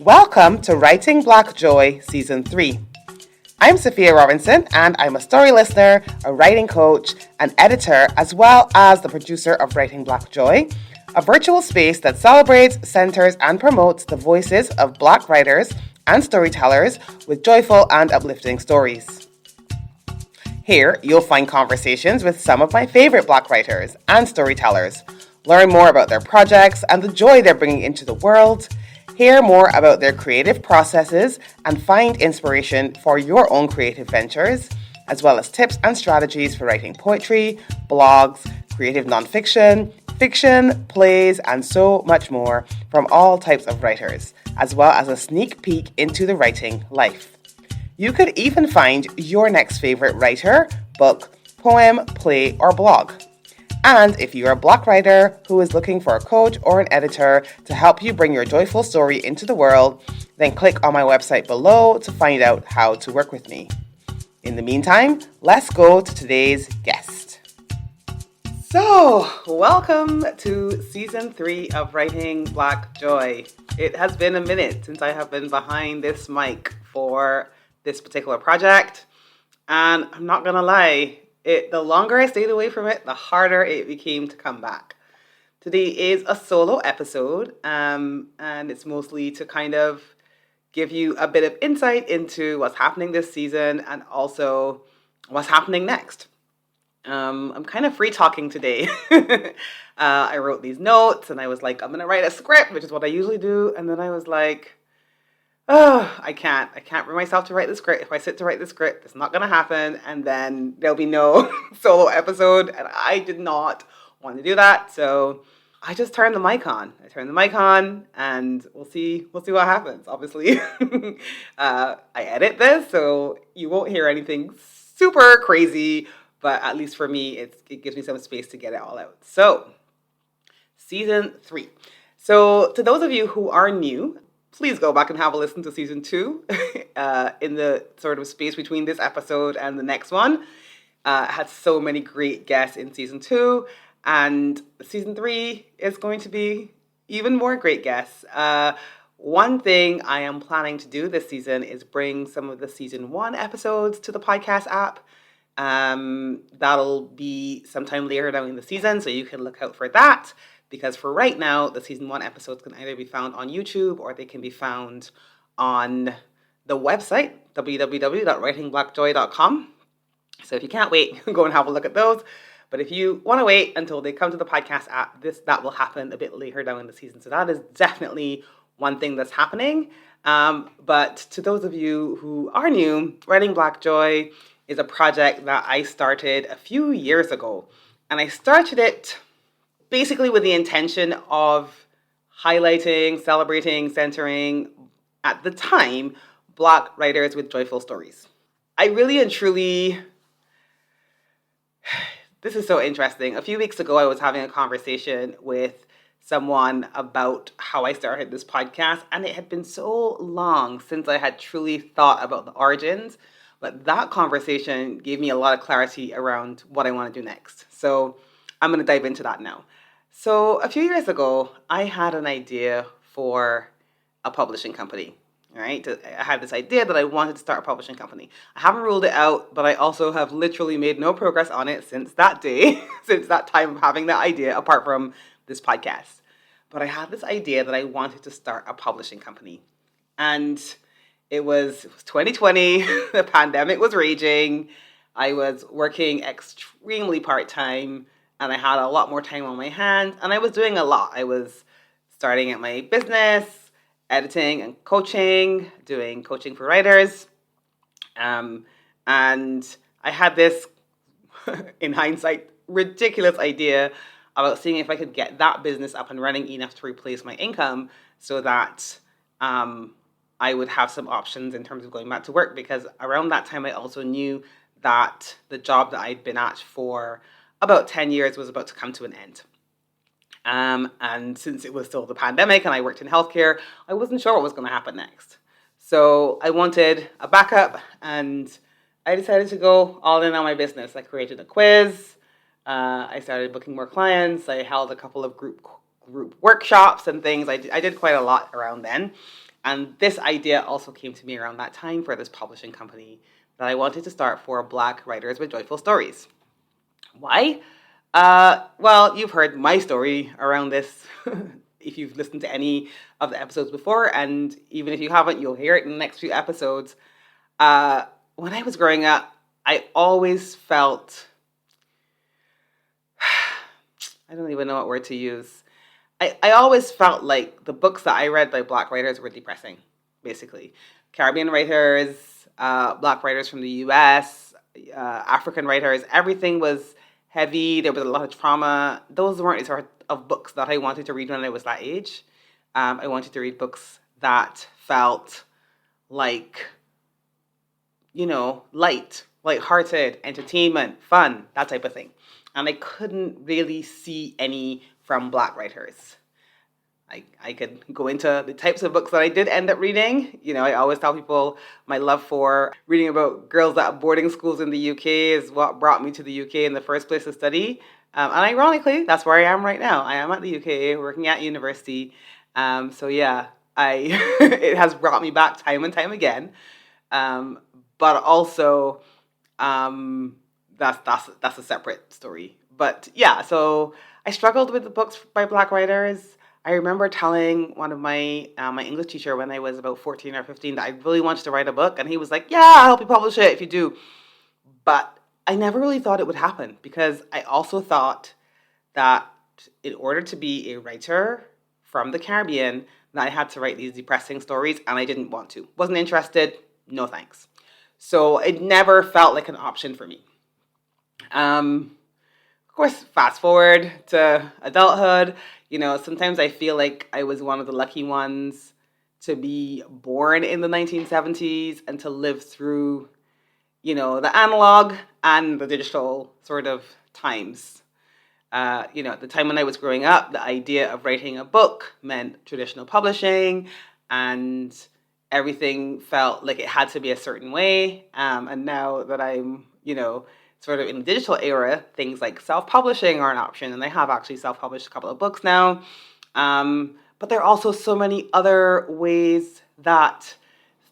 Welcome to Writing Black Joy Season 3. I'm Sophia Robinson, and I'm a story listener, a writing coach, an editor, as well as the producer of Writing Black Joy, a virtual space that celebrates, centers, and promotes the voices of Black writers and storytellers with joyful and uplifting stories. Here, you'll find conversations with some of my favorite Black writers and storytellers, learn more about their projects and the joy they're bringing into the world, hear more about their creative processes, and find inspiration for your own creative ventures, as well as tips and strategies for writing poetry, blogs, creative nonfiction, fiction, plays, and so much more from all types of writers, as well as a sneak peek into the writing life. You could even find your next favorite writer, book, poem, play, or blog. And if you're a Black writer who is looking for a coach or an editor to help you bring your joyful story into the world, then click on my website below to find out how to work with me. In the meantime, let's go to today's guest. So, welcome to Season 3 of Writing Black Joy. It has been a minute since I have been behind this mic for this particular project, and I'm not gonna lie, the longer I stayed away from it, the harder it became to come back. Today is a solo episode, and it's mostly to kind of give you a bit of insight into what's happening this season and also what's happening next. I'm kind of free talking today. I wrote these notes and I was like, I'm gonna write a script, which is what I usually do, and then I was like, oh, I can't bring myself to write the script. If I sit to write the script, it's not going to happen. And then there'll be no solo episode. And I did not want to do that. So I just turned the mic on. And we'll see what happens. Obviously, I edit this, so you won't hear anything super crazy. But at least for me, it gives me some space to get it all out. So Season 3. So to those of you who are new, please go back and have a listen to Season 2 in the sort of space between this episode and the next one. Had so many great guests in Season 2, and Season 3 is going to be even more great guests. One thing I am planning to do this season is bring some of the Season 1 episodes to the podcast app. That'll be sometime later down in the season, so you can look out for that. Because for right now, the Season 1 episodes can either be found on YouTube or they can be found on the website, www.writingblackjoy.com. So if you can't wait, go and have a look at those. But if you want to wait until they come to the podcast app, that will happen a bit later down in the season. So that is definitely one thing that's happening. But to those of you who are new, Writing Black Joy is a project that I started a few years ago. And I started it basically with the intention of highlighting, celebrating, centering, at the time, Black writers with joyful stories. I really and truly, this is so interesting. A few weeks ago, I was having a conversation with someone about how I started this podcast, and it had been so long since I had truly thought about the origins, but that conversation gave me a lot of clarity around what I want to do next. So I'm going to dive into that now. So a few years ago, I had an idea for a publishing company, right? I had this idea that I wanted to start a publishing company. I haven't ruled it out, but I also have literally made no progress on it since that day, since that time of having that idea, apart from this podcast. But I had this idea that I wanted to start a publishing company. And it was 2020, the pandemic was raging, I was working extremely part-time, and I had a lot more time on my hands, and I was doing a lot. I was starting at my business, editing and coaching, doing coaching for writers. And I had this, in hindsight, ridiculous idea about seeing if I could get that business up and running enough to replace my income so that I would have some options in terms of going back to work, because around that time I also knew that the job that I'd been at for about 10 years was about to come to an end. And since it was still the pandemic and I worked in healthcare, I wasn't sure what was going to happen next. So I wanted a backup, and I decided to go all in on my business. I created a quiz. I started booking more clients. I held a couple of group workshops and things. I did quite a lot around then. And this idea also came to me around that time for this publishing company that I wanted to start for Black writers with joyful stories. Why? Well, you've heard my story around this if you've listened to any of the episodes before, and even if you haven't, you'll hear it in the next few episodes. When I was growing up, I always felt, I don't even know what word to use. I always felt like the books that I read by Black writers were depressing, basically. Caribbean writers, Black writers from the US, African writers, everything was heavy. There was a lot of trauma. Those weren't the sort of books that I wanted to read when I was that age. I wanted to read books that felt like, light-hearted, entertainment, fun, that type of thing. And I couldn't really see any from Black writers. I could go into the types of books that I did end up reading. I always tell people my love for reading about girls at boarding schools in the UK is what brought me to the UK in the first place to study. And ironically, that's where I am right now. I am at the UK, working at university. So yeah, it has brought me back time and time again. But also, that's a separate story. But yeah, so I struggled with the books by Black writers. I remember telling one of my English teacher when I was about 14 or 15 that I really wanted to write a book, and he was like, "Yeah, I'll help you publish it if you do." But I never really thought it would happen because I also thought that in order to be a writer from the Caribbean, that I had to write these depressing stories, and I didn't want to. Wasn't interested. No thanks. So it never felt like an option for me. Of course, fast forward to adulthood, sometimes I feel like I was one of the lucky ones to be born in the 1970s and to live through, the analog and the digital sort of times. At the time when I was growing up, the idea of writing a book meant traditional publishing, and everything felt like it had to be a certain way. And now that I'm, sort of in the digital era, things like self-publishing are an option, and I have actually self-published a couple of books now. But there are also so many other ways that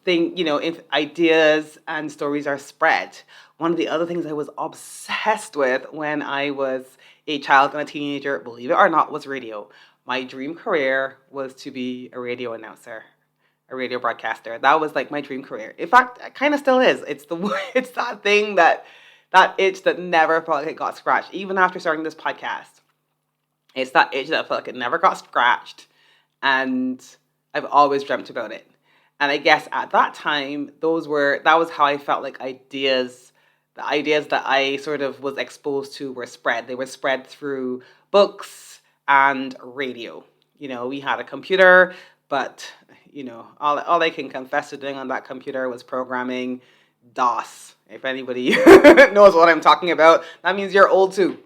if ideas and stories are spread. One of the other things I was obsessed with when I was a child and a teenager, believe it or not, was radio. My dream career was to be a radio announcer, a radio broadcaster. That was like my dream career. In fact, it kind of still is. It's that thing that itch that never felt like it got scratched, even after starting this podcast. It's that itch that felt like it never got scratched, and I've always dreamt about it. And I guess at that time, that was how I felt like the ideas that I sort of was exposed to were spread. They were spread through books and radio. We had a computer, but, all I can confess to doing on that computer was programming DOS. If anybody knows what I'm talking about, that means you're old too.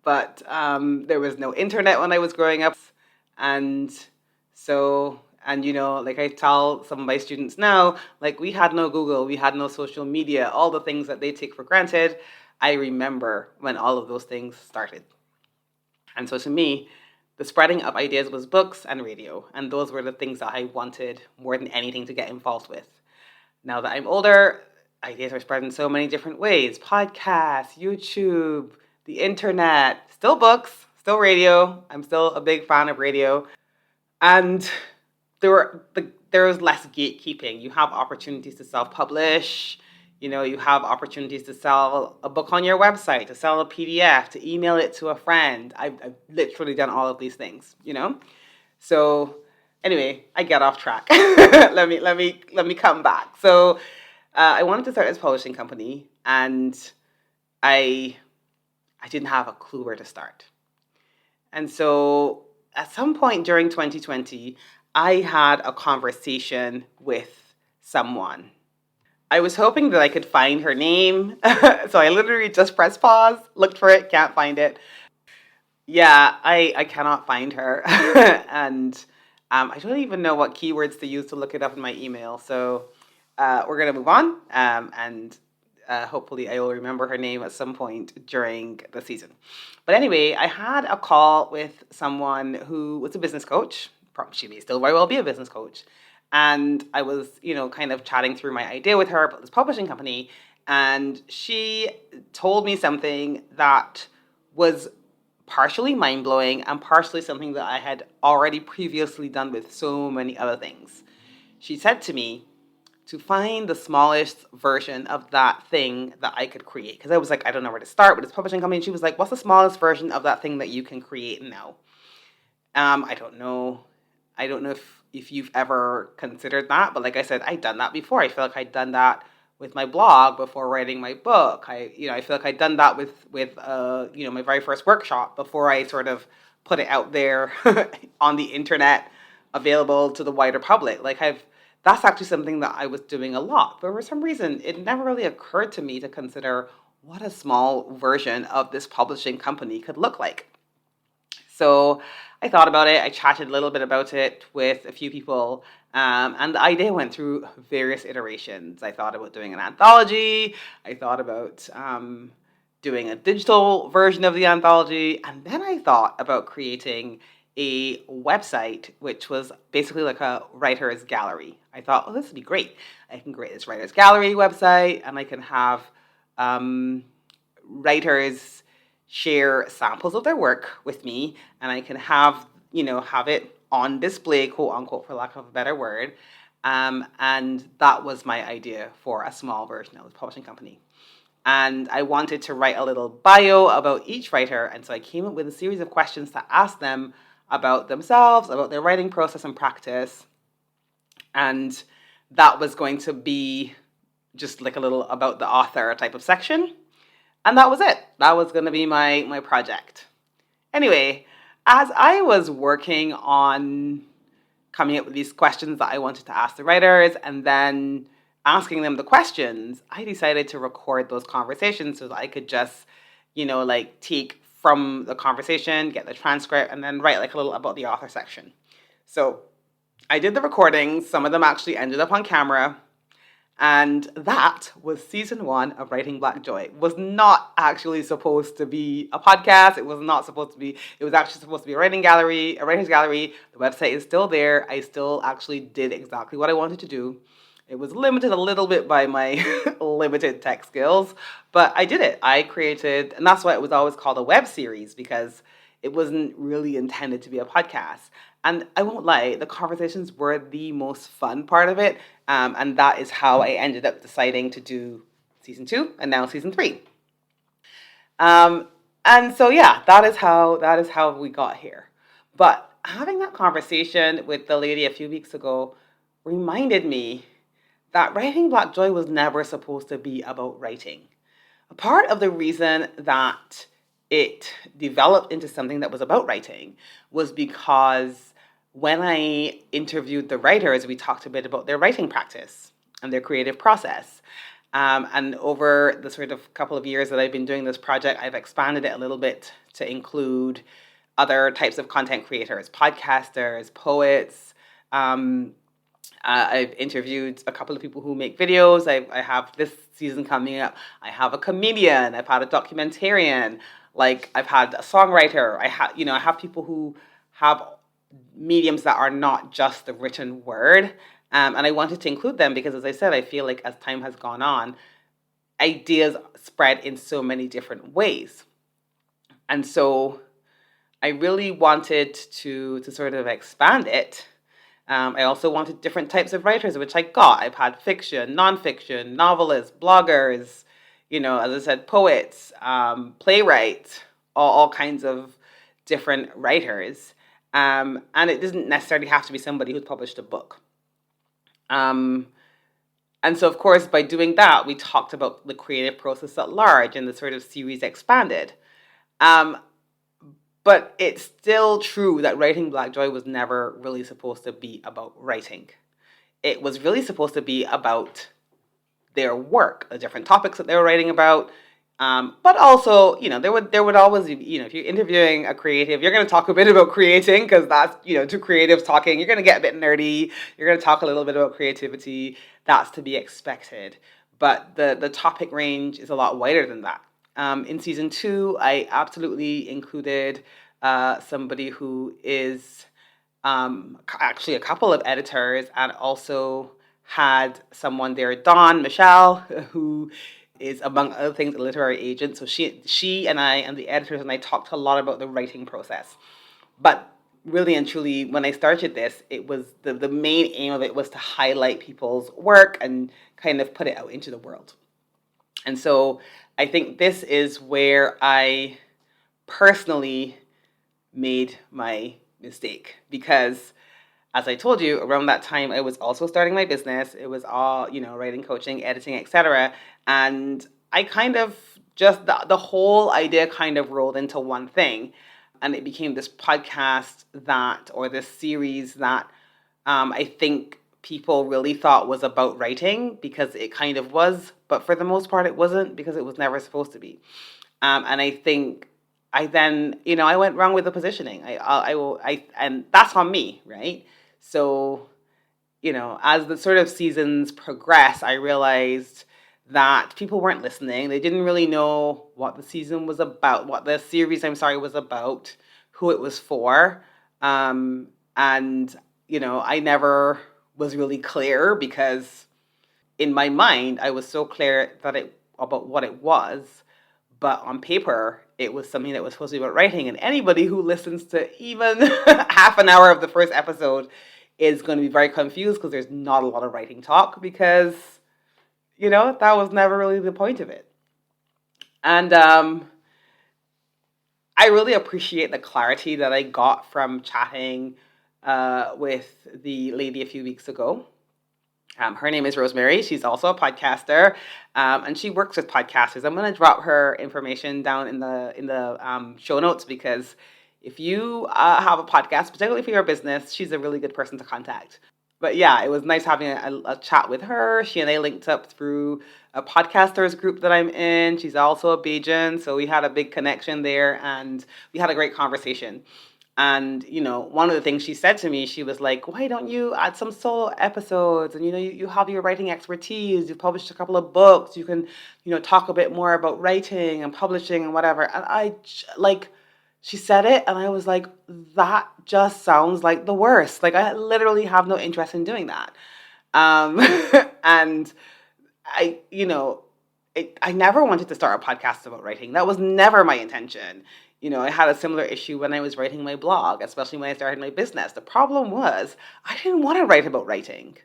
But there was no internet when I was growing up. And like I tell some of my students now, like we had no Google, we had no social media, all the things that they take for granted. I remember when all of those things started. And so to me, the spreading of ideas was books and radio. And those were the things that I wanted more than anything to get involved with. Now that I'm older, ideas are spread in so many different ways. Podcasts, YouTube, the internet, still books, still radio. I'm still a big fan of radio. And there was less gatekeeping. You have opportunities to self-publish. You have opportunities to sell a book on your website, to sell a PDF, to email it to a friend. I've literally done all of these things, So anyway, I get off track. let me come back. So I wanted to start this publishing company, and I didn't have a clue where to start. And so at some point during 2020, I had a conversation with someone. I was hoping that I could find her name. So I literally just pressed pause, looked for it, can't find it. Yeah, I cannot find her. And I don't even know what keywords to use to look it up in my email. So we're going to move on. And hopefully I will remember her name at some point during the season. But anyway, I had a call with someone who was a business coach. She may still very well be a business coach. And I was, kind of chatting through my idea with her about this publishing company. And she told me something that was partially mind blowing and partially something that I had already previously done with so many other things. She said to me to find the smallest version of that thing that I could create. Because I was like, I don't know where to start with this publishing company. And she was like, what's the smallest version of that thing that you can create now? I don't know. I don't know if you've ever considered that, but like I said, I'd done that before. I feel like I'd done that with my blog before writing my book. I feel like I'd done that with my very first workshop before I sort of put it out there on the internet, available to the wider public. That's actually something that I was doing a lot, but for some reason, it never really occurred to me to consider what a small version of this publishing company could look like. So I thought about it. I chatted a little bit about it with a few people, and the idea went through various iterations. I thought about doing an anthology. I thought about doing a digital version of the anthology, and then I thought about creating a website, which was basically like a writer's gallery. I thought, oh, this would be great. I can create this writer's gallery website, and I can have writers share samples of their work with me, and I can have it on display, quote unquote, for lack of a better word. And that was my idea for a small version of the publishing company. And I wanted to write a little bio about each writer, and so I came up with a series of questions to ask them about themselves, about their writing process and practice. And that was going to be just like a little about the author type of section. And that was it. That was going to be my project. Anyway, as I was working on coming up with these questions that I wanted to ask the writers and then asking them the questions, I decided to record those conversations so that I could just, take from the conversation, get the transcript, and then write like a little about the author section. So I did the recordings. Some of them actually ended up on camera. And that was season 1 of Writing Black Joy. It was not actually supposed to be a podcast. It was actually supposed to be a writing gallery, a writer's gallery. The website is still there. I still actually did exactly what I wanted to do. It was limited a little bit by my limited tech skills, but I did it. I created, and that's why it was always called a web series, because it wasn't really intended to be a podcast. And I won't lie, the conversations were the most fun part of it. And that is how I ended up deciding to do season 2 and now season 3. And so, yeah, that is how we got here. But having that conversation with the lady a few weeks ago reminded me that Writing Black Joy was never supposed to be about writing. A part of the reason that it developed into something that was about writing was because when I interviewed the writers, we talked a bit about their writing practice and their creative process. And over the sort of couple of years that I've been doing this project, I've expanded it a little bit to include other types of content creators, podcasters, poets. I've interviewed a couple of people who make videos. I have this season coming up. I have a comedian. I've had a documentarian. I've had a songwriter. I have people who have mediums that are not just the written word. And I wanted to include them because, as I said, I feel like as time has gone on, ideas spread in so many different ways. And so I really wanted to sort of expand it. I also wanted different types of writers, which I got. I've had fiction, nonfiction, novelists, bloggers, as I said, poets, playwrights, all kinds of different writers. And it doesn't necessarily have to be somebody who's published a book. And so, of course, by doing that, we talked about the creative process at large, and the sort of series expanded. But it's still true that Writing Black Joy was never really supposed to be about writing. It was really supposed to be about their work, the different topics that they were writing about. But also, there would always be, if you're interviewing a creative, you're going to talk a bit about creating, because that's, two creatives talking, you're going to get a bit nerdy. You're going to talk a little bit about creativity. That's to be expected. But the topic range is a lot wider than that. In season 2, I absolutely included somebody who is actually a couple of editors, and also had someone there, Dawn Michelle, who is among other things a literary agent. So she and I and the editors and I talked a lot about the writing process. But really and truly, when I started this, it was the main aim of it was to highlight people's work and kind of put it out into the world. And so I think this is where I personally made my mistake, because as I told you, around that time I was also starting my business. It was all, writing, coaching, editing, etc. And I kind of just the whole idea kind of rolled into one thing, and it became this podcast or this series that I think people really thought was about writing, because it kind of was, but for the most part it wasn't, because it was never supposed to be. And I think I then, I went wrong with the positioning. And that's on me, right? So, as the sort of seasons progress, I realized that people weren't listening. They didn't really know what the season was about, what the series, was about, who it was for. And, I never was really clear, because in my mind, I was so clear about what it was. But on paper, it was something that was supposed to be about writing. And anybody who listens to even half an hour of the first episode is going to be very confused, because there's not a lot of writing talk, because, that was never really the point of it. And I really appreciate the clarity that I got from chatting with the lady a few weeks ago. Her name is Rosemary. She's also a podcaster, and she works with podcasters. I'm going to drop her information down in the show notes, because if you have a podcast, particularly for your business, she's a really good person to contact. But yeah, it was nice having a chat with her. She and I linked up through a podcasters group that I'm in. She's also a Bajan, so we had a big connection there, and we had a great conversation. And, one of the things she said to me, she was like, why don't you add some solo episodes? And, you have your writing expertise. You've published a couple of books. You can, talk a bit more about writing and publishing and whatever. And she said it, and I was like, that just sounds like the worst. Like, I literally have no interest in doing that. And I never wanted to start a podcast about writing. That was never my intention. I had a similar issue when I was writing my blog, especially when I started my business. The problem was I didn't want to write about writing.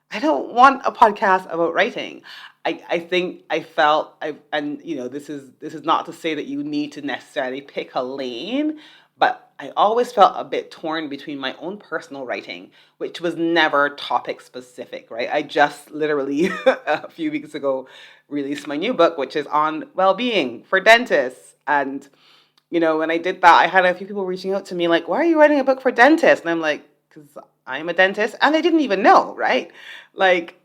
I don't want a podcast about writing. I think I felt, this is not to say that you need to necessarily pick a lane, but I always felt a bit torn between my own personal writing, which was never topic specific, right? I just literally a few weeks ago released my new book, which is on well-being for dentists. And, when I did that, I had a few people reaching out to me like, why are you writing a book for dentists? And I'm like, because I'm a dentist, and they didn't even know, right? Like,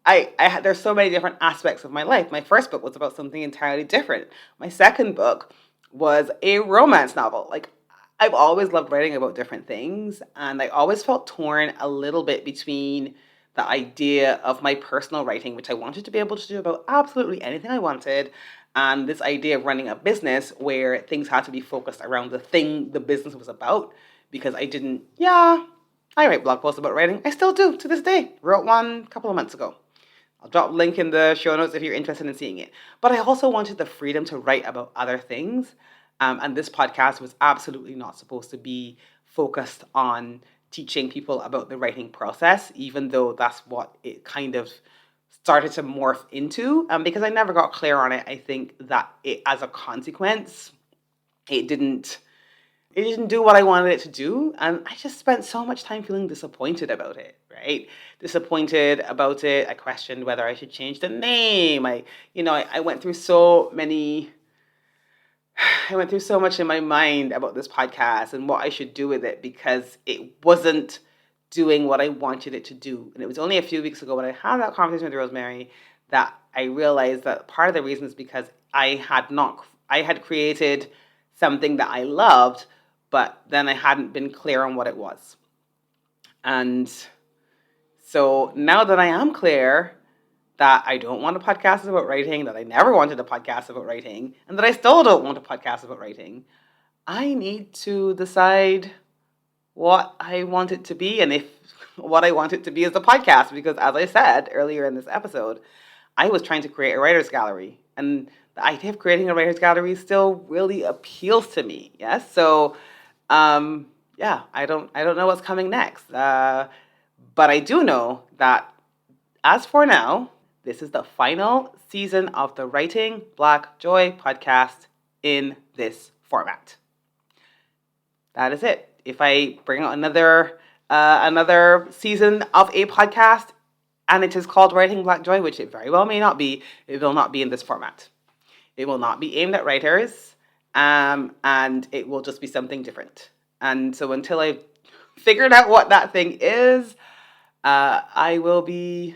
there's so many different aspects of my life. My first book was about something entirely different. My second book was a romance novel. Like, I've always loved writing about different things, and I always felt torn a little bit between the idea of my personal writing, which I wanted to be able to do about absolutely anything I wanted, and this idea of running a business where things had to be focused around the thing the business was about. Because I write blog posts about writing. I still do to this day. Wrote one a couple of months ago. I'll drop a link in the show notes if you're interested in seeing it. But I also wanted the freedom to write about other things. And this podcast was absolutely not supposed to be focused on teaching people about the writing process, even though that's what it kind of started to morph into. Because I never got clear on it, I think that as a consequence, it didn't do what I wanted it to do. And I just spent so much time feeling disappointed about it, right? Disappointed about it. I questioned whether I should change the name. I went through so much in my mind about this podcast and what I should do with it, because it wasn't doing what I wanted it to do. And it was only a few weeks ago when I had that conversation with Rosemary that I realized that part of the reason is because I had created something that I loved, but then I hadn't been clear on what it was. And so now that I am clear that I don't want a podcast about writing, that I never wanted a podcast about writing, and that I still don't want a podcast about writing, I need to decide what I want it to be, and if what I want it to be is a podcast. Because as I said earlier in this episode, I was trying to create a writer's gallery, and the idea of creating a writer's gallery still really appeals to me. Yes, so yeah, I don't know what's coming next, but I do know that as for now, this is the final season of the Writing Black Joy podcast in this format. That is it. If I bring out another season of a podcast and it is called Writing Black Joy, which it very well may not be, it will not be in this format. It will not be aimed at writers, and it will just be something different. And so until I've figured out what that thing is, I will be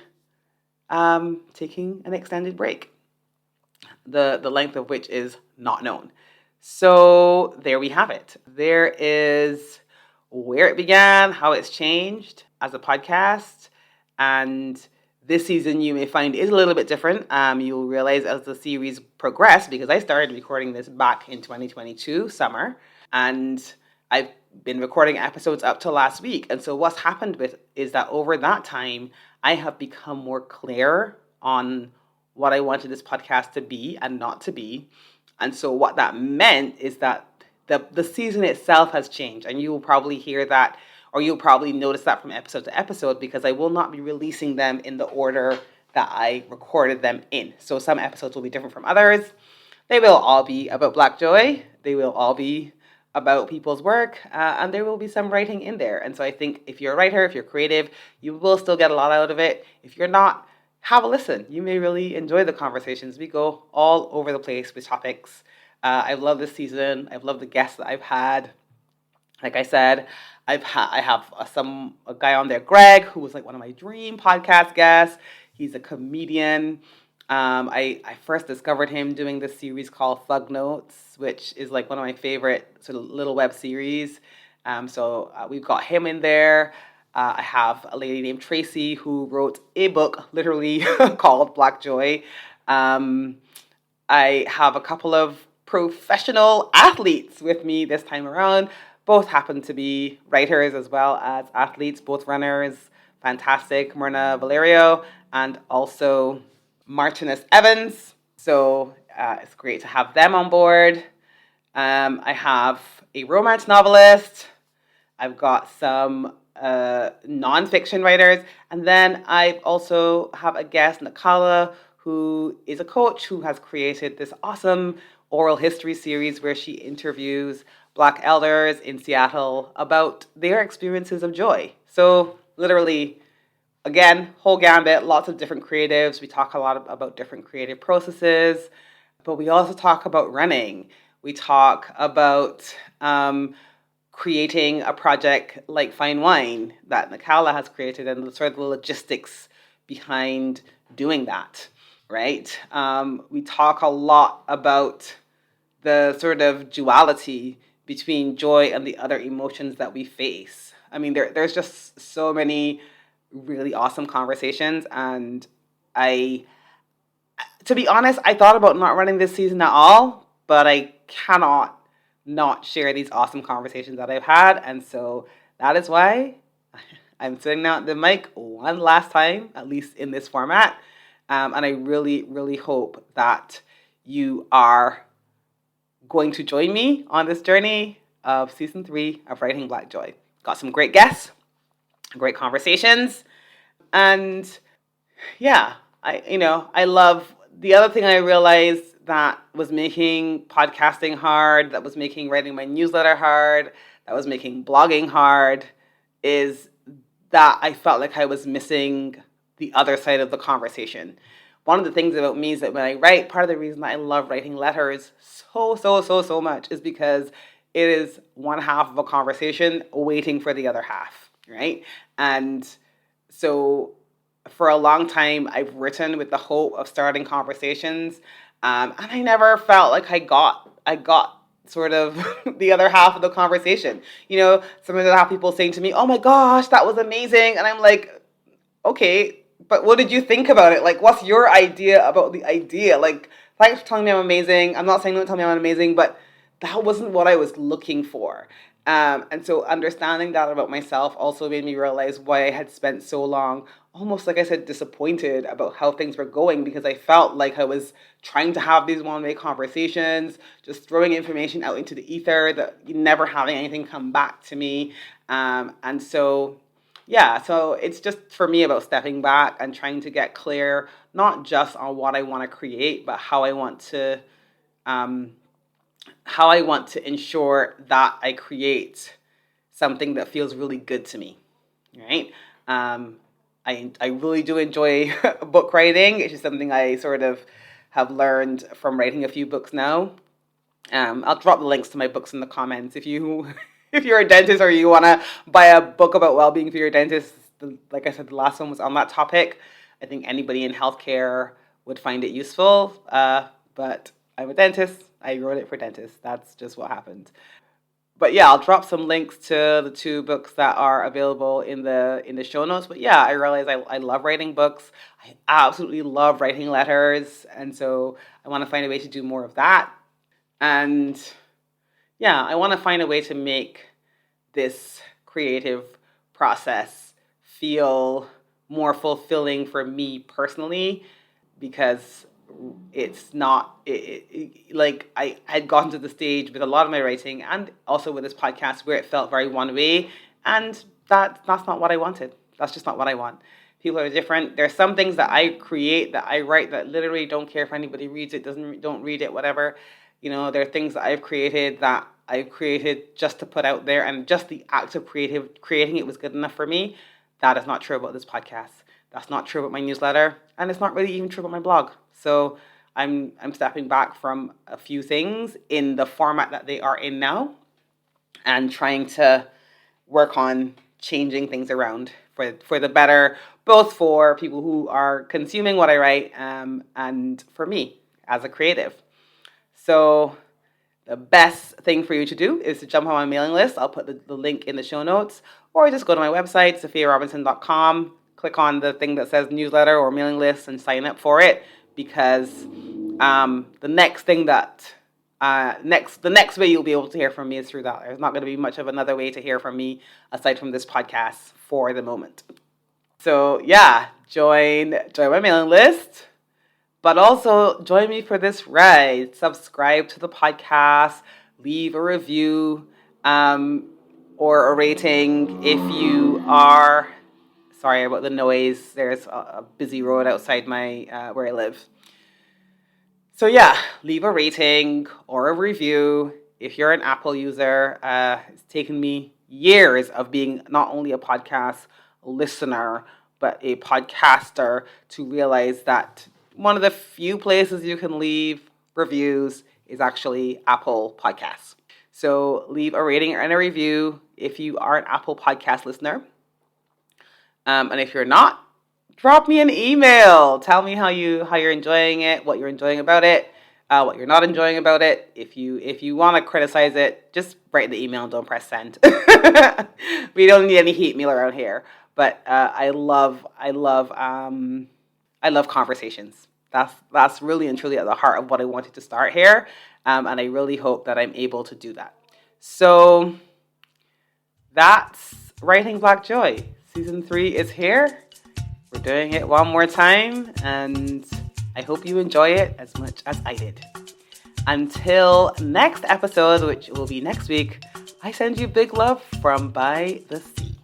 taking an extended break, the length of which is not known. So there we have it. There is where it began, how it's changed as a podcast, and this season you may find is a little bit different. You'll realize as the series progressed, because I started recording this back in 2022 summer, and I've been recording episodes up to last week. And so what's happened with is that over that time, I have become more clear on what I wanted this podcast to be and not to be. And so what that meant is that the season itself has changed, and you will probably hear that, or you'll probably notice that from episode to episode, because I will not be releasing them in the order that I recorded them in. So some episodes will be different from others. They will all be about Black Joy. They will all be about people's work, and there will be some writing in there. And so I think if you're a writer, if you're creative, you will still get a lot out of it. If you're not, have a listen. You may really enjoy the conversations. We go all over the place with topics. I've loved this season. I've loved the guests that I've had. Like I said, I have a guy on there, Greg, who was like one of my dream podcast guests. He's a comedian. I first discovered him doing this series called Thug Notes, which is like one of my favorite sort of little web series. So we've got him in there. I have a lady named Tracy who wrote a book literally called Black Joy. I have a couple of professional athletes with me this time around. Both happen to be writers as well as athletes, both runners. Fantastic. Myrna Valerio and also Martinez Evans. So it's great to have them on board. I have a romance novelist. I've got some nonfiction writers. And then I also have a guest, Nakala, who is a coach who has created this awesome oral history series where she interviews Black elders in Seattle about their experiences of joy. So literally, again, whole gambit, lots of different creatives. We talk a lot about different creative processes, but we also talk about running. We talk about creating a project like Fine Wine that Nakala has created and the sort of the logistics behind doing that, right? We talk a lot about the sort of duality between joy and the other emotions that we face. I mean, there's just so many really awesome conversations, and to be honest, I thought about not running this season at all, but I cannot not share these awesome conversations that I've had, and so that is why I'm sitting down at the mic one last time, at least in this format, and I really, really hope that you are going to join me on this journey of season 3 of Writing Black Joy. Got some great guests, great conversations, and yeah, I love the other thing I realized that was making podcasting hard, that was making writing my newsletter hard, that was making blogging hard, is that I felt like I was missing the other side of the conversation. One of the things about me is that when I write, part of the reason that I love writing letters so much is because it is one half of a conversation waiting for the other half, right? And so for a long time, I've written with the hope of starting conversations, and I never felt like I got sort of the other half of the conversation. Sometimes I have people saying to me, "Oh my gosh, that was amazing," and I'm like, "Okay, but what did you think about it? Like, what's your idea about the idea? Like, thanks for telling me I'm amazing. I'm not saying don't tell me I'm amazing, but that wasn't what I was looking for." And so understanding that about myself also made me realize why I had spent so long, almost like I said, disappointed about how things were going, because I felt like I was trying to have these one-way conversations, just throwing information out into the ether, that never having anything come back to me. And so, yeah, so it's just for me about stepping back and trying to get clear, not just on what I want to create, but um, how I want to ensure that I create something that feels really good to me, right? I really do enjoy book writing. It's just something I sort of have learned from writing a few books now. I'll drop the links to my books in the comments if you if you're a dentist or you want to buy a book about well-being for your dentist. Like I said, the last one was on that topic. I think anybody in healthcare would find it useful. But I'm a dentist. I wrote it for dentists. That's just what happened. But yeah, I'll drop some links to the two books that are available in the show notes. But yeah, I realize I love writing books. I absolutely love writing letters. And so I want to find a way to do more of that. And yeah, I want to find a way to make this creative process feel more fulfilling for me personally, because it's not like I had gotten to the stage with a lot of my writing and also with this podcast where it felt very one way, and that's not what I wanted. That's just not what I want. People are different. There's some things that I create, that I write, that literally don't care if anybody reads it, don't read it, whatever. There are things that I've created just to put out there, and just the act of creating it was good enough for me. That is not true about this podcast. That's not true about my newsletter, and it's not really even true about my blog. So I'm stepping back from a few things in the format that they are in now, and trying to work on changing things around for the better, both for people who are consuming what I write, and for me as a creative. So the best thing for you to do is to jump on my mailing list. I'll put the link in the show notes, or just go to my website, sophiarobinson.com, click on the thing that says newsletter or mailing list and sign up for it, because the next way you'll be able to hear from me is through that. There's not going to be much of another way to hear from me aside from this podcast for the moment. So yeah, join my mailing list, but also join me for this ride. Subscribe to the podcast, leave a review, or a rating if you are. Sorry about the noise. There's a busy road outside my where I live. So yeah, leave a rating or a review. If you're an Apple user, it's taken me years of being not only a podcast listener, but a podcaster to realize that one of the few places you can leave reviews is actually Apple Podcasts. So leave a rating and a review if you are an Apple Podcast listener. And if you're not, drop me an email. Tell me how you're enjoying it, what you're enjoying about it, what you're not enjoying about it. If you want to criticize it, just write the email and don't press send. We don't need any hate mail around here. But I love conversations. That's really and truly at the heart of what I wanted to start here, and I really hope that I'm able to do that. So that's Writing Black Joy. Season 3 is here. We're doing it one more time, and I hope you enjoy it as much as I did. Until next episode, which will be next week, I send you big love from by the sea.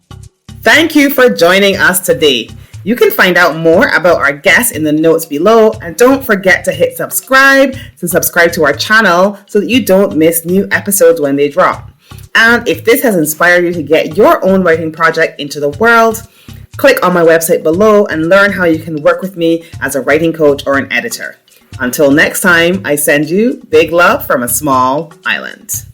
Thank you for joining us today. You can find out more about our guests in the notes below, and don't forget to hit subscribe to our channel so that you don't miss new episodes when they drop. And if this has inspired you to get your own writing project into the world, click on my website below and learn how you can work with me as a writing coach or an editor. Until next time, I send you big love from a small island.